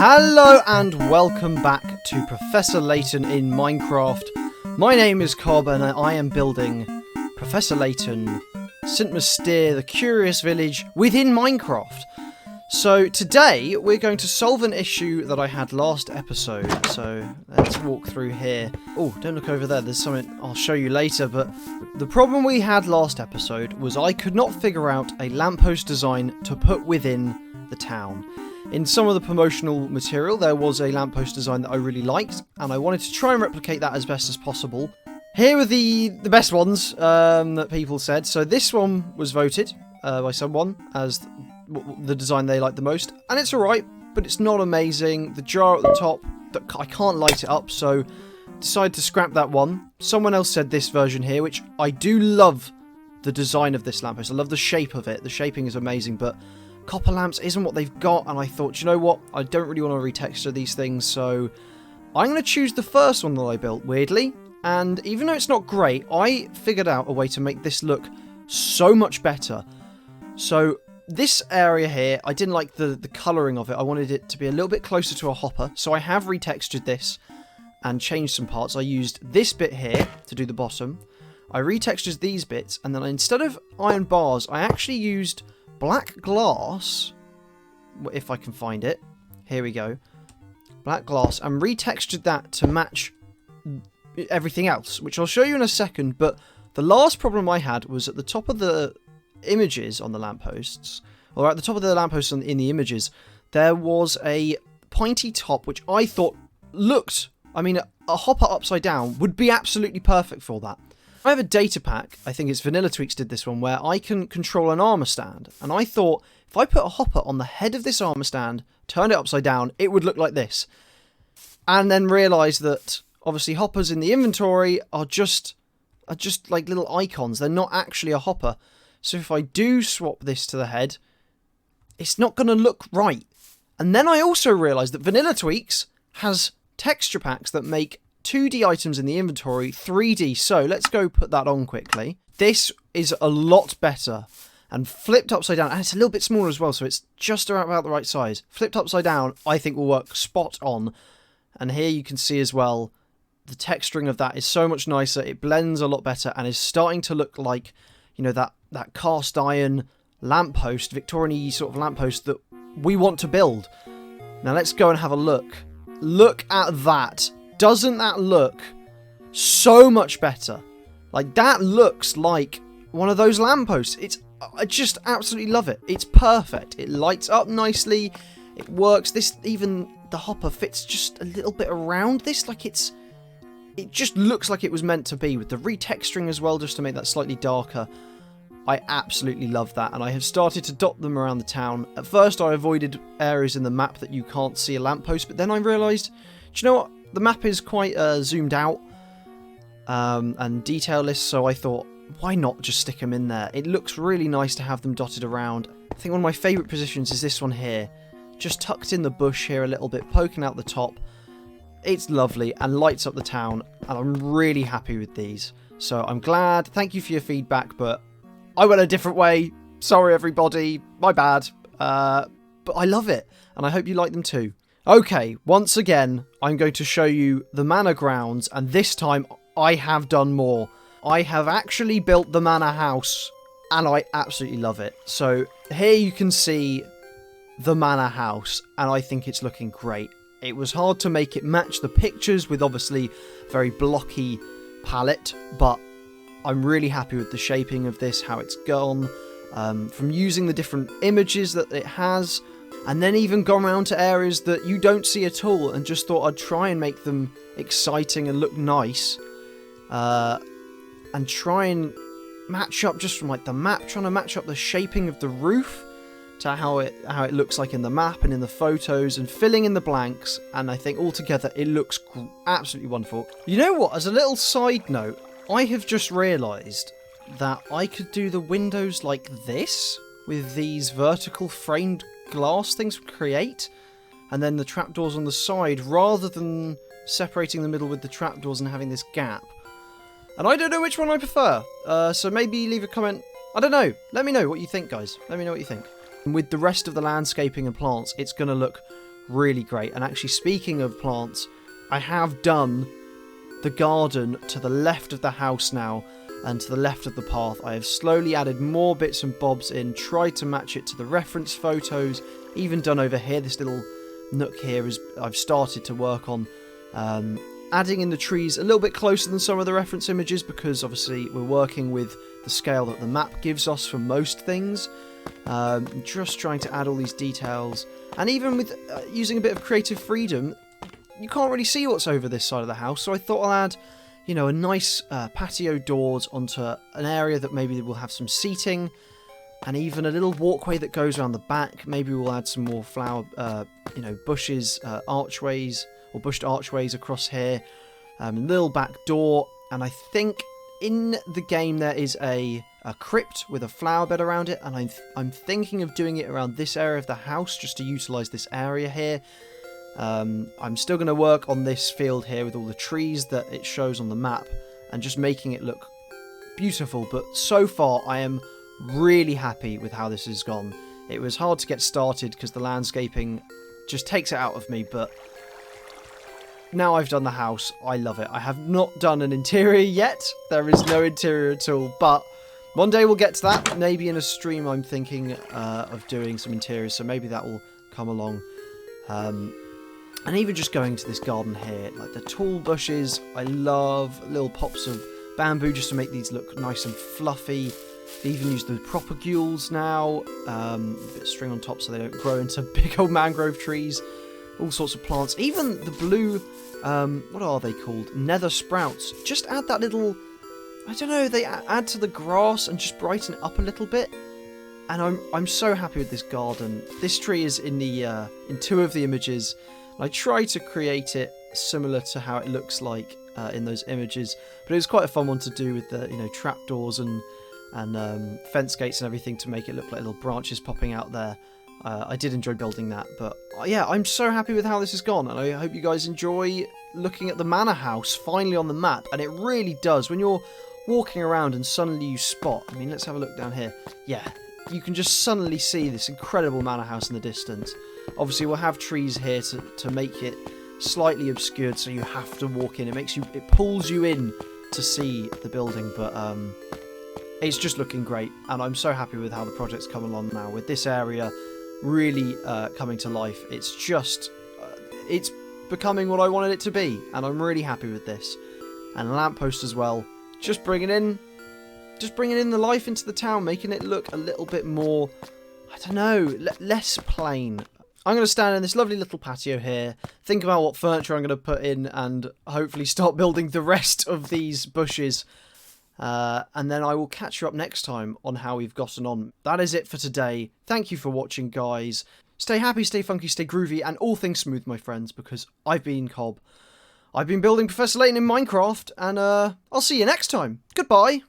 Hello and welcome back to Professor Layton in Minecraft. My name is Cobb and I am building Professor Layton, St. Mystere, the Curious Village within Minecraft. So today we're going to solve an issue that I had last episode. So let's walk through here. Oh, don't look over there. There's something I'll show you later. But the problem we had last episode was I could not figure out a lamppost design to put within the town. In some of the promotional material, there was a lamppost design that I really liked, and I wanted to try and replicate that as best as possible. Here are the best ones that people said. So this one was voted by someone as the design they liked the most, and it's alright, but it's not amazing. The jar at the top, I can't light it up, so decided to scrap that one. Someone else said this version here, which I do love the design of this lamppost. I love the shape of it. The shaping is amazing, but copper lamps isn't what they've got, and I thought, you know what, I don't really want to retexture these things, so I'm going to choose the first one that I built, weirdly, and even though it's not great, I figured out a way to make this look so much better. So this area here, I didn't like the colouring of it. I wanted it to be a little bit closer to a hopper, so I have retextured this and changed some parts. I used this bit here to do the bottom. I retextured these bits, and then instead of iron bars, I actually used black glass, if I can find it. Here we go. Black glass, and retextured that to match everything else, which I'll show you in a second. But the last problem I had was at the top of the images on the lampposts, or at the top of the lampposts in the images, there was a pointy top, which I thought looked, I mean, a hopper upside down would be absolutely perfect for that. I have a data pack, I think it's Vanilla Tweaks did this one, where I can control an armor stand. And I thought, if I put a hopper on the head of this armor stand, turned it upside down, it would look like this. And then realised that, obviously, hoppers in the inventory are just like little icons. They're not actually a hopper. So if I do swap this to the head, it's not going to look right. And then I also realised that Vanilla Tweaks has texture packs that make 2D items in the inventory 3D, so let's go put that on quickly. This is a lot better, and flipped upside down, and it's a little bit smaller as well, so it's just about the right size. Flipped upside down, I think will work spot on, and here you can see as well, the texturing of that is so much nicer, it blends a lot better, and is starting to look like, you know, that cast iron lamppost, Victorian-y sort of lamppost that we want to build. Now let's go and have a look. Look at that. Doesn't that look so much better? Like, that looks like one of those lampposts. I just absolutely love it. It's perfect. It lights up nicely. It works. Even the hopper fits just a little bit around this. Like, it just looks like it was meant to be, with the retexturing as well, just to make that slightly darker. I absolutely love that, and I have started to dot them around the town. At first, I avoided areas in the map that you can't see a lamppost, but then I realised, do you know what? The map is quite zoomed out and detailless, so I thought, why not just stick them in there? It looks really nice to have them dotted around. I think one of my favourite positions is this one here, just tucked in the bush here a little bit, poking out the top. It's lovely and lights up the town, and I'm really happy with these. So I'm glad. Thank you for your feedback, but I went a different way. Sorry, everybody. My bad. But I love it, and I hope you like them too. Okay, once again, I'm going to show you the manor grounds, and this time I have done more. I have actually built the manor house, and I absolutely love it. So here you can see the manor house, and I think it's looking great. It was hard to make it match the pictures with obviously very blocky palette, but I'm really happy with the shaping of this, how it's gone, from using the different images that it has. And then even gone around to areas that you don't see at all, and just thought I'd try and make them exciting and look nice. And try and match up just from like the map, trying to match up the shaping of the roof to how it looks like in the map and in the photos, and filling in the blanks. And I think altogether it looks absolutely wonderful. You know what? As a little side note, I have just realised that I could do the windows like this with these vertical framed glass things create, and then the trapdoors on the side, rather than separating the middle with the trapdoors and having this gap. And I don't know which one I prefer, so maybe leave a comment. I don't know. Let me know what you think, guys. Let me know what you think. And with the rest of the landscaping and plants, it's going to look really great. And actually, speaking of plants, I have done the garden to the left of the house now, and to the left of the path. I have slowly added more bits and bobs in, tried to match it to the reference photos, even done over here, this little nook here is I've started to work on adding in the trees a little bit closer than some of the reference images, because obviously we're working with the scale that the map gives us for most things. Just trying to add all these details, and even with using a bit of creative freedom, you can't really see what's over this side of the house, so I thought I'll add, you know, a nice patio doors onto an area that maybe will have some seating, and even a little walkway that goes around the back. Maybe we'll add some more flower, you know, bushes, archways, or bushed archways across here. A little back door, and I think in the game there is a crypt with a flower bed around it, and I'm thinking of doing it around this area of the house just to utilise this area here. I'm still going to work on this field here with all the trees that it shows on the map and just making it look beautiful, but so far I am really happy with how this has gone. It was hard to get started because the landscaping just takes it out of me, but now I've done the house, I love it. I have not done an interior yet. There is no interior at all, but one day we'll get to that. Maybe in a stream I'm thinking of doing some interiors, so maybe that will come along. And even just going to this garden here, like the tall bushes, I love little pops of bamboo just to make these look nice and fluffy. They even use the propagules now, a bit of string on top so they don't grow into big old mangrove trees. All sorts of plants, even the blue, what are they called? Nether sprouts. Just add that little, I don't know, they add to the grass and just brighten it up a little bit. And I'm so happy with this garden. This tree is in the in two of the images. I tried to create it similar to how it looks like in those images, but it was quite a fun one to do with the, you know, trapdoors and fence gates and everything to make it look like little branches popping out there. I did enjoy building that, but yeah, I'm so happy with how this has gone, and I hope you guys enjoy looking at the manor house finally on the map. And it really does, when you're walking around and suddenly you spot, I mean, let's have a look down here. Yeah, you can just suddenly see this incredible manor house in the distance. Obviously we'll have trees here to make it slightly obscured, so you have to walk in. It pulls you in to see the building, but it's just looking great, and I'm so happy with how the project's come along now, with this area really coming to life. It's just it's becoming what I wanted it to be, and I'm really happy with this. And a lamppost as well, just bringing in the life into the town, making it look a little bit more, I don't know, less plain. I'm going to stand in this lovely little patio here, think about what furniture I'm going to put in, and hopefully start building the rest of these bushes. And then I will catch you up next time on how we've gotten on. That is it for today. Thank you for watching, guys. Stay happy, stay funky, stay groovy, and all things smooth, my friends, because I've been Cobb. I've been building Professor Layton in Minecraft, and I'll see you next time. Goodbye.